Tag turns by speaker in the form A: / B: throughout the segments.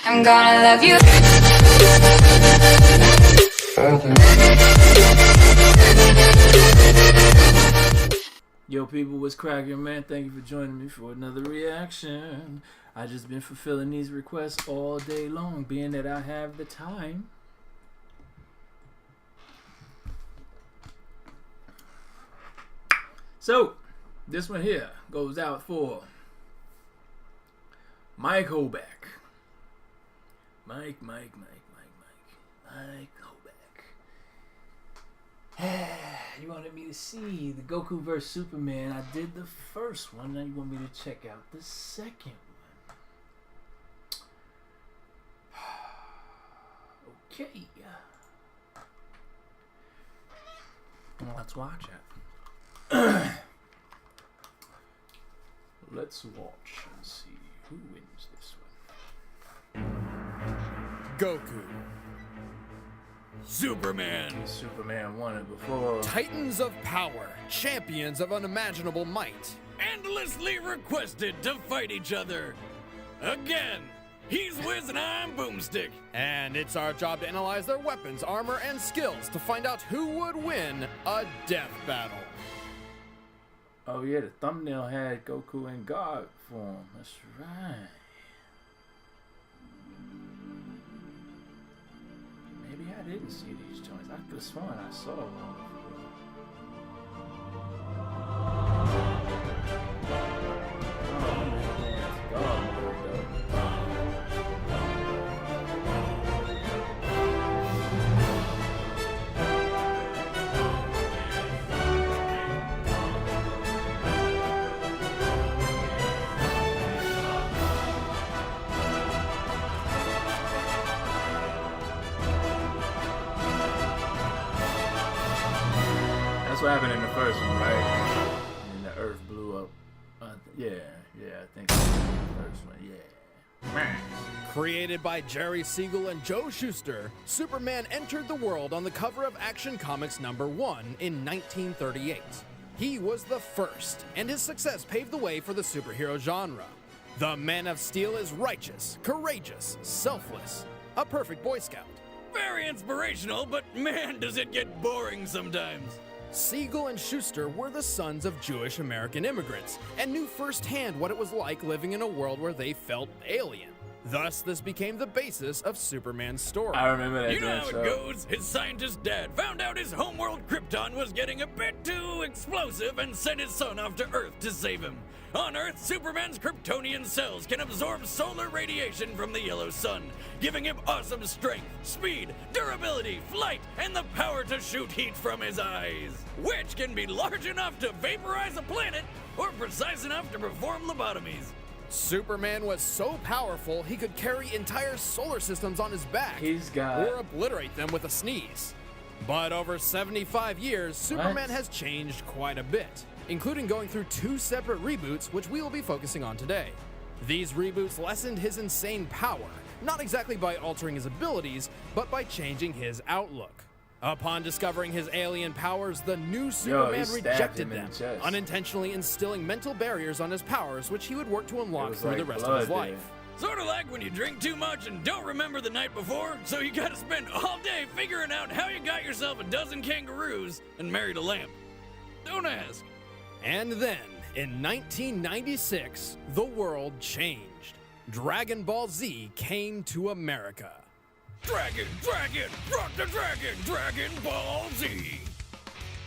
A: I'm gonna love you.
B: Yo, people, what's cracking, man? Thank you for joining me for another reaction. I just been fulfilling these requests all day long, being that I have the time. So, this one here goes out for Mike Hoback. Mike Hoback. You wanted me to see the Goku vs. Superman. I did the first one. Now you want me to check out the second one. Okay. Well, let's watch it. Let's watch and see who wins this one.
C: Goku.
D: Superman.
B: Superman won it before.
C: Titans of power, champions of unimaginable might.
D: Endlessly requested to fight each other. Again. He's Wiz and I'm Boomstick.
C: And it's our job to analyze their weapons, armor, and skills to find out who would win a death battle.
B: Oh yeah, the thumbnail had Goku in God form. That's right. Maybe I didn't see these joints. I could have sworn I saw one That's what happened in the first one, right? And the Earth blew up. Yeah, I think that's the first one. Yeah.
C: Created by Jerry Siegel and Joe Shuster, Superman entered the world on the cover of Action Comics #1 in 1938. He was the first, and his success paved the way for the superhero genre. The Man of Steel is righteous, courageous, selfless, a perfect Boy Scout.
D: Very inspirational, but man, does it get boring sometimes.
C: Siegel and Shuster were the sons of Jewish American immigrants and knew firsthand what it was like living in a world where they felt alien. Thus, this became the basis of Superman's story.
B: I remember that.
D: You know how it goes. His scientist dad found out his homeworld Krypton was getting a bit too explosive and sent his son off to Earth to save him. On Earth, Superman's Kryptonian cells can absorb solar radiation from the yellow sun, giving him awesome strength, speed, durability, flight, and the power to shoot heat from his eyes, which can be large enough to vaporize a planet or precise enough to perform lobotomies.
C: Superman was so powerful he could carry entire solar systems on his back or obliterate them with a sneeze. But over 75 years, Superman has changed quite a bit, including going through 2 separate reboots, which we will be focusing on today. These reboots lessened his insane power, not exactly by altering his abilities, but by changing his outlook. Upon discovering his alien powers, the new Superman rejected them, unintentionally instilling mental barriers on his powers, which he would work to unlock through the rest of his life.
D: Sort of like when you drink too much and don't remember the night before, so you gotta spend all day figuring out how you got yourself a dozen kangaroos and married a lamp. Don't ask.
C: And then, in 1996, the world changed. Dragon Ball Z came to America.
D: Dragon, rock the dragon, Dragon Ball Z.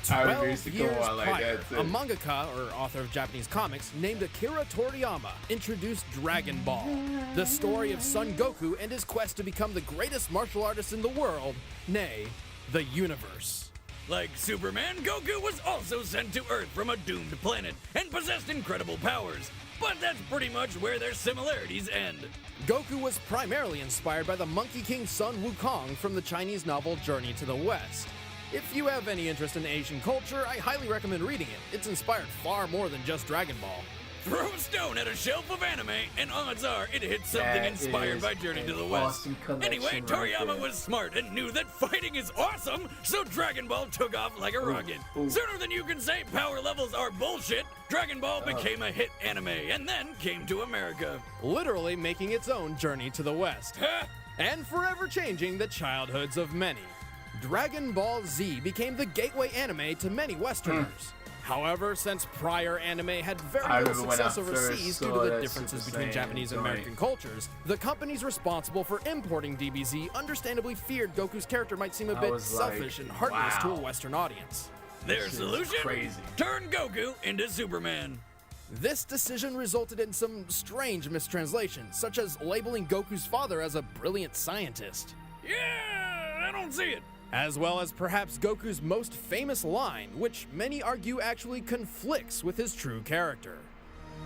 C: 12 years prior, a mangaka, or author of Japanese comics, named Akira Toriyama introduced Dragon Ball, the story of Son Goku and his quest to become the greatest martial artist in the world, nay, the universe.
D: Like Superman, Goku was also sent to Earth from a doomed planet and possessed incredible powers. But that's pretty much where their similarities end.
C: Goku was primarily inspired by the Monkey King Sun Wukong from the Chinese novel Journey to the West. If you have any interest in Asian culture, I highly recommend reading it. It's inspired far more than just Dragon Ball.
D: Throw a stone at a shelf of anime, and odds are it hits something inspired by Journey to the West. Anyway, Toriyama was smart and knew that fighting is awesome, so Dragon Ball took off like a rocket. Sooner than you can say power levels are bullshit, Dragon Ball became a hit anime, and then came to America.
C: Literally making its own journey to the West. And forever changing the childhoods of many. Dragon Ball Z became the gateway anime to many Westerners. However, since prior anime had very little success overseas due to the differences between Japanese and American cultures, the companies responsible for importing DBZ understandably feared Goku's character might seem a bit selfish and heartless to a Western audience.
D: Their solution? Turn Goku into Superman.
C: This decision resulted in some strange mistranslations, such as labeling Goku's father as a brilliant scientist.
D: Yeah, I don't see it.
C: As well as perhaps Goku's most famous line, which many argue actually conflicts with his true character.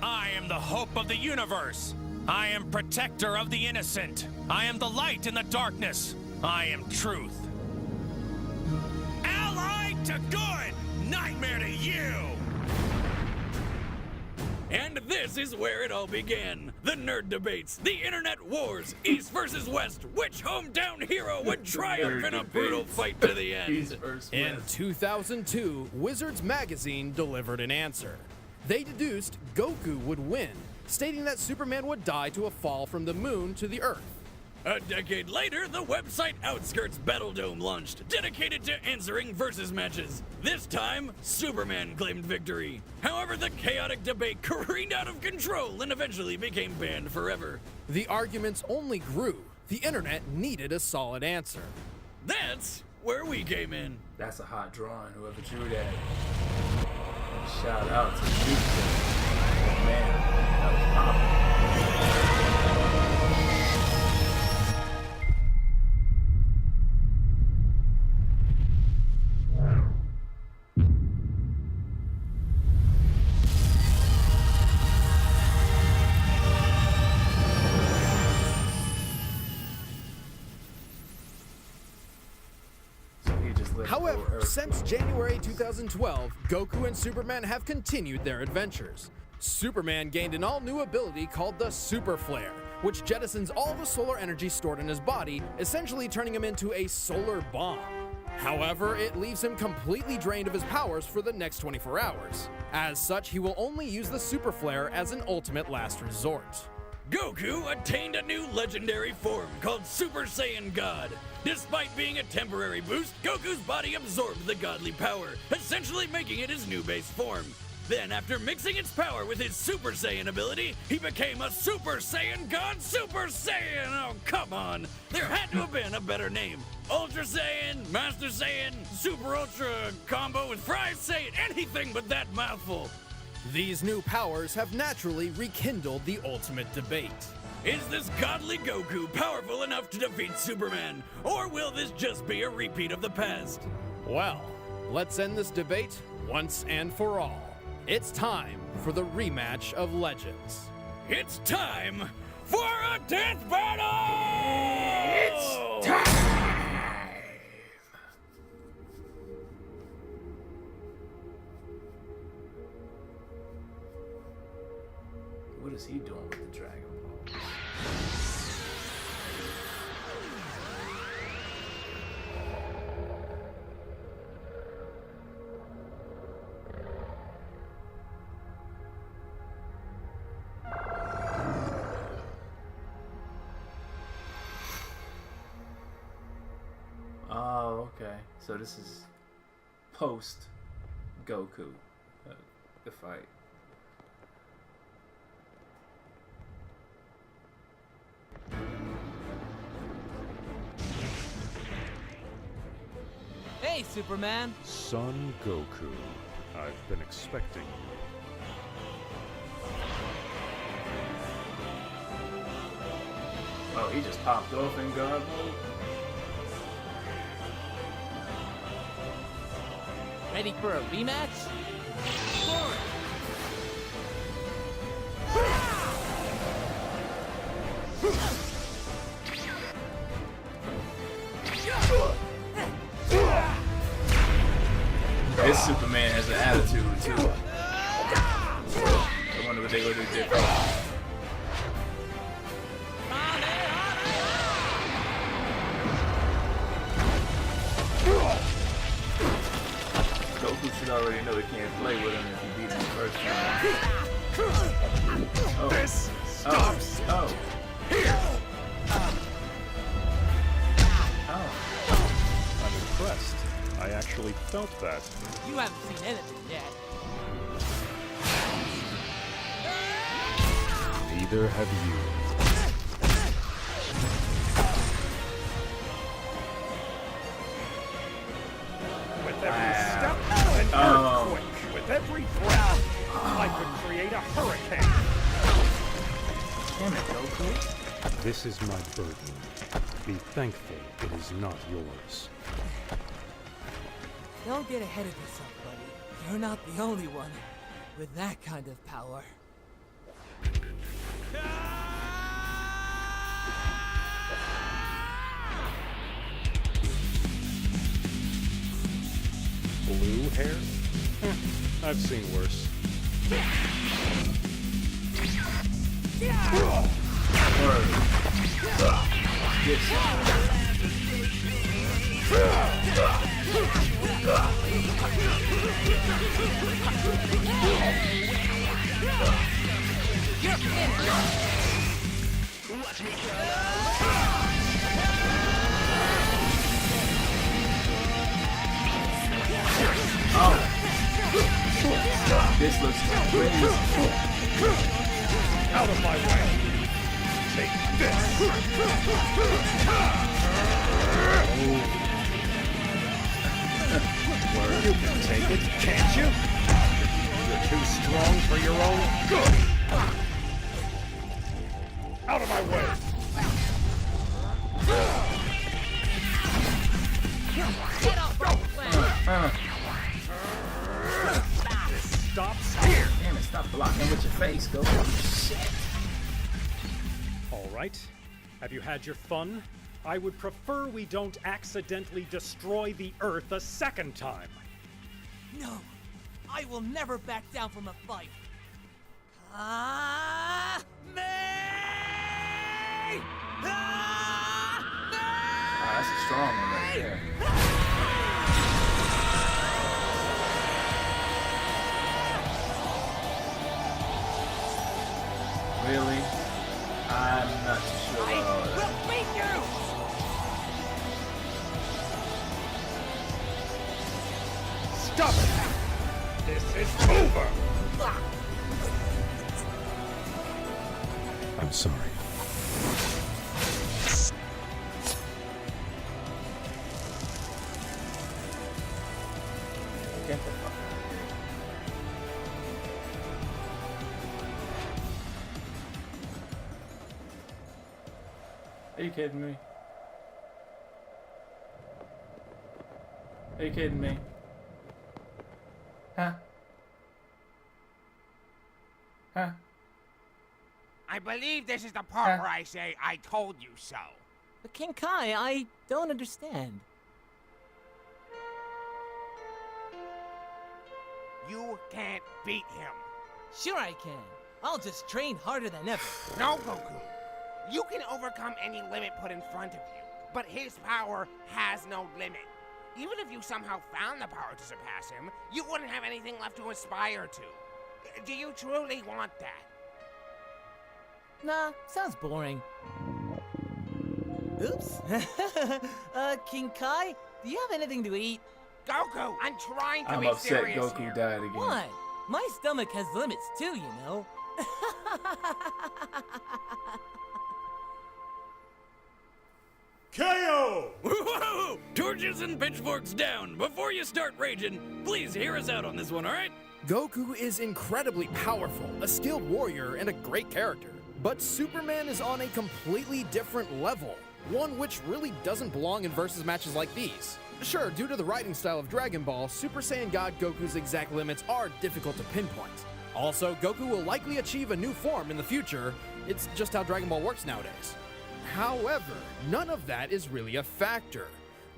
A: I am the hope of the universe. I am protector of the innocent. I am the light in the darkness. I am truth. Allied to good, nightmare to you.
D: And this is where it all began. The nerd debates, the internet wars, East versus West, which hometown hero would triumph in a brutal fight to the end.
C: In 2002, Wizards magazine delivered an answer. They deduced Goku would win, stating that Superman would die to a fall from the moon to the Earth.
D: A decade later, the website Outskirts Battledome launched, dedicated to answering versus matches. This time, Superman claimed victory. However, the chaotic debate careened out of control and eventually became banned forever.
C: The arguments only grew. The internet needed a solid answer.
D: That's where we came in.
B: That's a hot drawing, whoever drew that. Shout out to you. Man, that was powerful.
C: However, since January 2012, Goku and Superman have continued their adventures. Superman gained an all-new ability called the Super Flare, which jettisons all the solar energy stored in his body, essentially turning him into a solar bomb. However, it leaves him completely drained of his powers for the next 24 hours. As such, he will only use the Super Flare as an ultimate last resort.
D: Goku attained a new legendary form called Super Saiyan God. Despite being a temporary boost, Goku's body absorbed the godly power, essentially making it his new base form. Then, after mixing its power with his Super Saiyan ability, he became a Super Saiyan God Super Saiyan! Oh, come on! There had to have been a better name. Ultra Saiyan, Master Saiyan, Super Ultra combo with Fry Saiyan, anything but that mouthful.
C: These new powers have naturally rekindled the ultimate debate.
D: Is this godly Goku powerful enough to defeat Superman? Or will this just be a repeat of the past?
C: Well, let's end this debate once and for all. It's time for the rematch of Legends.
D: It's time for a death battle!
B: It's time! What is he doing with the Dragon Ball? Oh, okay. So this is post Goku, the fight.
E: Hey, Superman!
F: Son Goku, I've been expecting you.
B: Oh, he just popped off in God mode.
E: Ready for a rematch? Forward!
B: This Superman has an attitude too. I wonder what they gonna do different. Goku should already know he can't play with him if he beat him the first time. Oh.
F: This stops here. I'm impressed. I actually felt that.
E: You haven't seen anything yet.
F: Neither have you. With every step an earthquake, with every breath, I could create a hurricane.
B: Damn it, Goku.
F: This is my burden. Be thankful it is not yours.
E: Don't get ahead of yourself, buddy. You're not the only one with that kind of power.
F: Blue hair? I've seen worse.
B: This looks crazy.
F: Out of my way! Take this! You can take it, can't you? You're too strong for your own good! Out of my way!
E: Get off the planet!
F: This stops here!
B: Damn it, stop blocking with your face, Goku. Shit.
F: All right. Have you had your fun? I would prefer we don't accidentally destroy the Earth a second time.
E: No, I will never back down from a fight. Ah, me! Ah, me!
B: Ah, that's a strong one right there. Really? I'm not too sure about all that.
E: Will beat you!
F: Stop it! This is over! I'm sorry.
B: Get the fuck out. Are you kidding me? Are you kidding me? Huh? Huh?
G: I believe this is the part where I say, I told you so.
E: But King Kai, I don't understand.
G: You can't beat him.
E: Sure I can. I'll just train harder than ever.
G: No, Goku. You can overcome any limit put in front of you, but his power has no limit. Even if you somehow found the power to surpass him, you wouldn't have anything left to aspire to. Do you truly want that?
E: Nah, sounds boring. Oops. King Kai, do you have anything to eat?
G: Goku, I'm trying to
B: I'm
G: be
B: upset
G: serious
B: Goku
G: here.
B: died again.
E: What? My stomach has limits too, you know.
F: KO!
D: Whoa! Torches and pitchforks down! Before you start raging, please hear us out on this one, alright?
C: Goku is incredibly powerful, a skilled warrior, and a great character. But Superman is on a completely different level, one which really doesn't belong in versus matches like these. Sure, due to the writing style of Dragon Ball, Super Saiyan God Goku's exact limits are difficult to pinpoint. Also, Goku will likely achieve a new form in the future. It's just how Dragon Ball works nowadays. However, none of that is really a factor.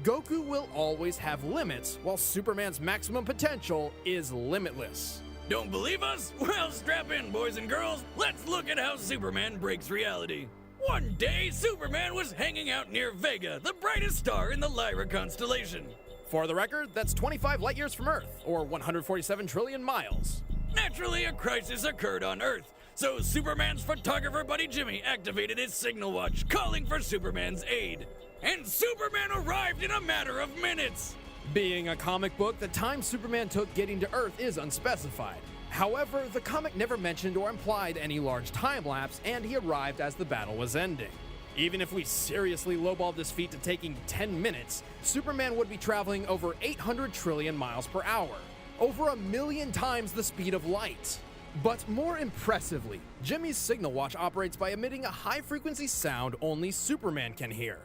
C: Goku will always have limits, while Superman's maximum potential is limitless.
D: Don't believe us? Well, strap in, boys and girls. Let's look at how Superman breaks reality. One day, Superman was hanging out near Vega, the brightest star in the Lyra constellation.
C: For the record, that's 25 light years from Earth, or 147 trillion miles.
D: Naturally, a crisis occurred on Earth, so Superman's photographer buddy Jimmy activated his signal watch, calling for Superman's aid. And Superman arrived in a matter of minutes!
C: Being a comic book, the time Superman took getting to Earth is unspecified. However, the comic never mentioned or implied any large time lapse, and he arrived as the battle was ending. Even if we seriously lowballed this feat to taking 10 minutes, Superman would be traveling over 800 trillion miles per hour, over 1,000,000 times the speed of light. But more impressively, Jimmy's signal watch operates by emitting a high-frequency sound only Superman can hear.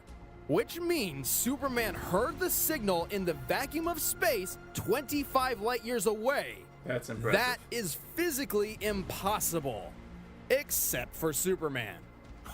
C: Which means Superman heard the signal in the vacuum of space 25 light years away.
B: That's impressive.
C: That is physically impossible. Except for Superman.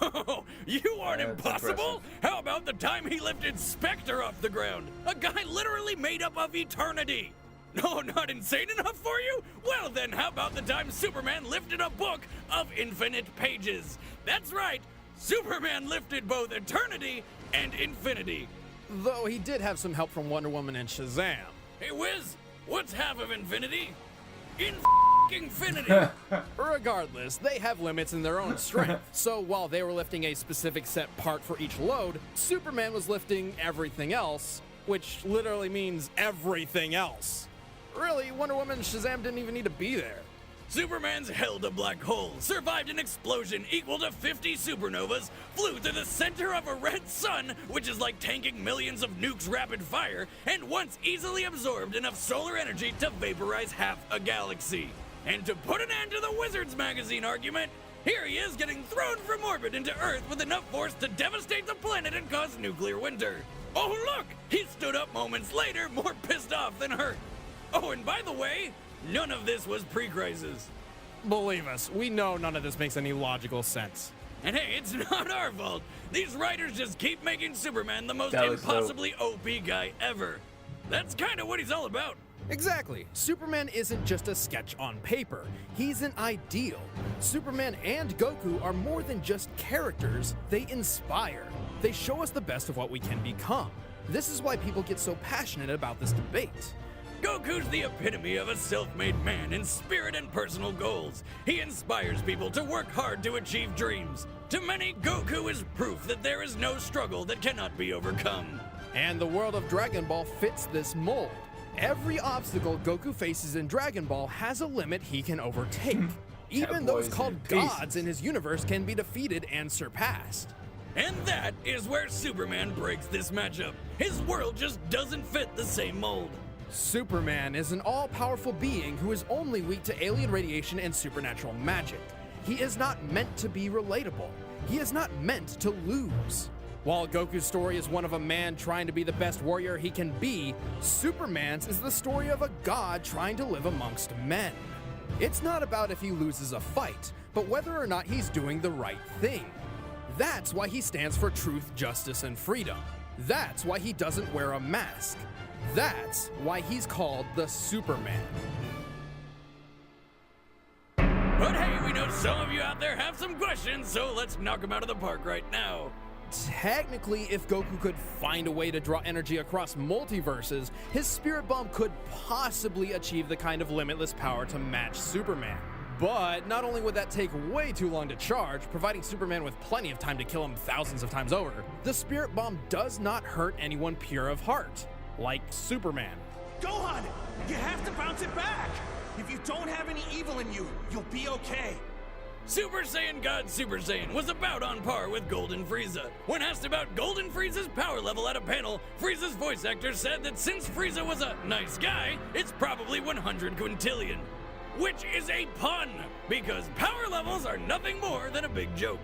D: Oh, you aren't impossible!
B: Impressive.
D: How about the time he lifted Spectre off the ground? A guy literally made up of eternity! No, not insane enough for you? Well then, how about the time Superman lifted a book of infinite pages? That's right, Superman lifted both eternity and infinity.
C: Though he did have some help from Wonder Woman and Shazam.
D: Hey Wiz, what's half of infinity? Infinity!
C: Regardless, they have limits in their own strength. So while they were lifting a specific set part for each load, Superman was lifting everything else, which literally means everything else. Really, Wonder Woman and Shazam didn't even need to be there.
D: Superman's held a black hole, survived an explosion equal to 50 supernovas, flew through the center of a red sun, which is like tanking millions of nukes rapid fire, and once easily absorbed enough solar energy to vaporize half a galaxy. And to put an end to the Wizards magazine argument, here he is getting thrown from orbit into Earth with enough force to devastate the planet and cause nuclear winter. Oh look! He stood up moments later, more pissed off than hurt. Oh, and by the way, none of this was pre-crisis.
C: Believe us, we know none of this makes any logical sense.
D: And hey, it's not our fault. These writers just keep making Superman the most
B: That was
D: impossibly OP guy ever. That's kind of what he's all about.
C: Exactly. Superman isn't just a sketch on paper. He's an ideal. Superman and Goku are more than just characters. They inspire. They show us the best of what we can become. This is why people get so passionate about this debate.
D: Goku's the epitome of a self-made man in spirit and personal goals. He inspires people to work hard to achieve dreams. To many, Goku is proof that there is no struggle that cannot be overcome.
C: And the world of Dragon Ball fits this mold. Every obstacle Goku faces in Dragon Ball has a limit he can overtake. Even those called gods in his universe can be defeated and surpassed.
D: And that is where Superman breaks this matchup. His world just doesn't fit the same mold.
C: Superman is an all-powerful being who is only weak to alien radiation and supernatural magic. He is not meant to be relatable. He is not meant to lose. While Goku's story is one of a man trying to be the best warrior he can be, Superman's is the story of a god trying to live amongst men. It's not about if he loses a fight, but whether or not he's doing the right thing. That's why he stands for truth, justice, and freedom. That's why he doesn't wear a mask. That's why he's called the Superman.
D: But hey, we know some of you out there have some questions, so let's knock them out of the park right now.
C: Technically, if Goku could find a way to draw energy across multiverses, his spirit bomb could possibly achieve the kind of limitless power to match Superman. But not only would that take way too long to charge, providing Superman with plenty of time to kill him thousands of times over, the spirit bomb does not hurt anyone pure of heart, like Superman.
H: Go on! You have to bounce it back! If you don't have any evil in you, you'll be okay.
D: Super Saiyan God Super Saiyan was about on par with Golden Frieza. When asked about Golden Frieza's power level at a panel, Frieza's voice actor said that since Frieza was a nice guy, it's probably 100 quintillion. Which is a pun, because power levels are nothing more than a big joke.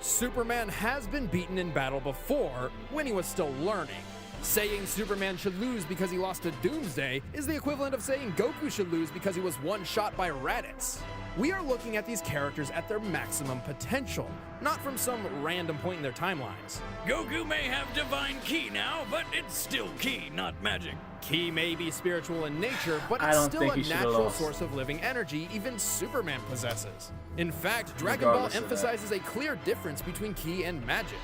C: Superman has been beaten in battle before, when he was still learning. Saying Superman should lose because he lost to Doomsday is the equivalent of saying Goku should lose because he was one shot by Raditz. We are looking at these characters at their maximum potential, not from some random point in their timelines.
D: Goku may have divine ki now, but it's still ki, not magic.
C: Ki may be spiritual in nature, but it's still a natural source of living energy even Superman possesses. In fact, Dragon Ball emphasizes a clear difference between Ki and magic.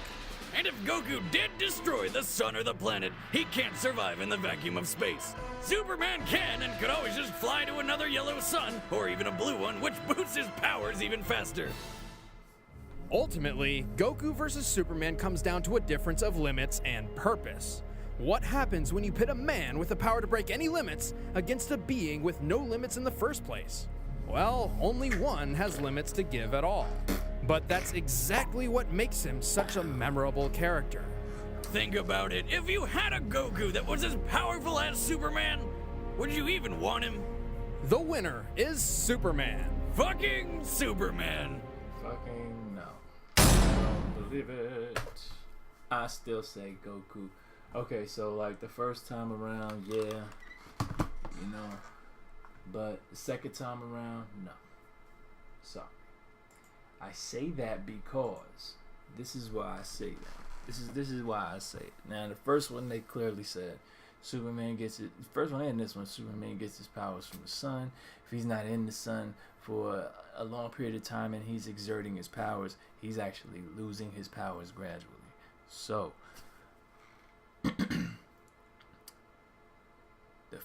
D: And if Goku did destroy the sun or the planet, he can't survive in the vacuum of space. Superman can and could always just fly to another yellow sun, or even a blue one, which boosts his powers even faster.
C: Ultimately, Goku versus Superman comes down to a difference of limits and purpose. What happens when you pit a man with the power to break any limits against a being with no limits in the first place? Well, only one has limits to give at all. But that's exactly what makes him such a memorable character.
D: Think about it. If you had a Goku that was as powerful as Superman, would you even want him?
C: The winner is Superman.
D: Fucking Superman.
B: Fucking no. I don't believe it. I still say Goku. Okay, so like the first time around, yeah, you know, but the second time around, no. Sorry. I say that because this is why I say that. This is why I say it. Now the first one they clearly said Superman gets it. The first one and this one, Superman gets his powers from the sun. If he's not in the sun for a long period of time and he's exerting his powers, he's actually losing his powers gradually. So the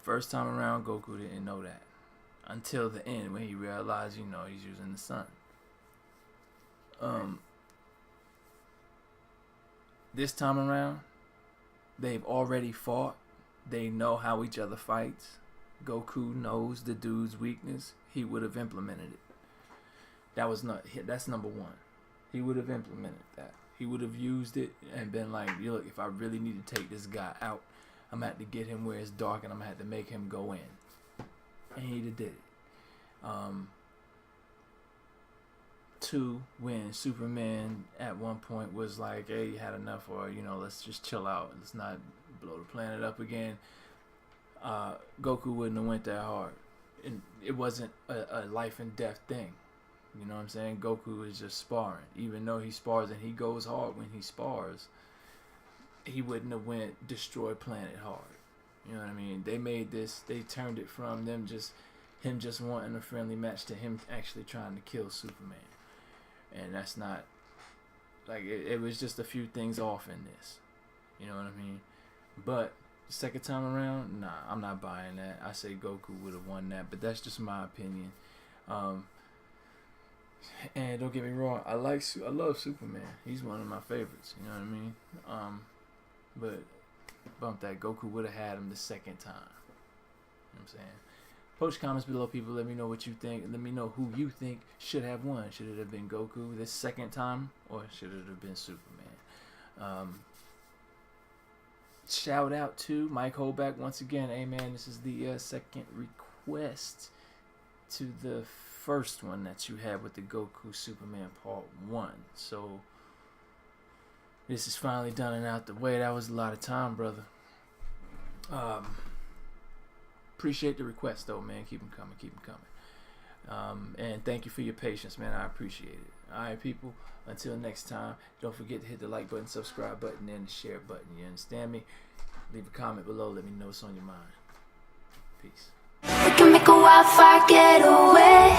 B: first time around, Goku didn't know that until the end when he realized, you know, he's using the sun. This time around, they've already fought. They know how each other fights. Goku knows the dude's weakness. He would have implemented it. That's number one. He would have implemented that. He would have used it and been like, look, if I really need to take this guy out, I'm going to have to get him where it's dark and I'm going to have to make him go in. And he did it. Two, when Superman at one point was like, hey, you had enough, or, you know, let's just chill out. Let's not blow the planet up again. Goku wouldn't have went that hard. And it wasn't a life and death thing. You know what I'm saying? Goku is just sparring. Even though he spars and he goes hard when he spars, he wouldn't have went destroy planet hard. You know what I mean? They made this, they turned it from him just wanting a friendly match to him actually trying to kill Superman. And that's not, like, it was just a few things off in this. You know what I mean? But the second time around, nah, I'm not buying that. I say Goku would have won that, but that's just my opinion. And don't get me wrong, I love Superman. He's one of my favorites. You know what I mean? But bump that, Goku would have had him the second time. You know what I'm saying? Post comments below, people. Let me know what you think. Let me know who you think should have won. Should it have been Goku this second time, or should it have been Superman? Shout out to Mike Holback once again. Hey man, this is the second request to the first one that you had with the Goku Superman Part 1. So this is finally done and out the way. That was a lot of time, brother. Appreciate the request though, man. Keep them coming. And thank you for your patience, man. I appreciate it. Alright, people, until next time, don't forget to hit the like button, subscribe button, and the share button. You understand me? Leave a comment below. Let me know what's on your mind. Peace.
I: We can make a wildfire getaway.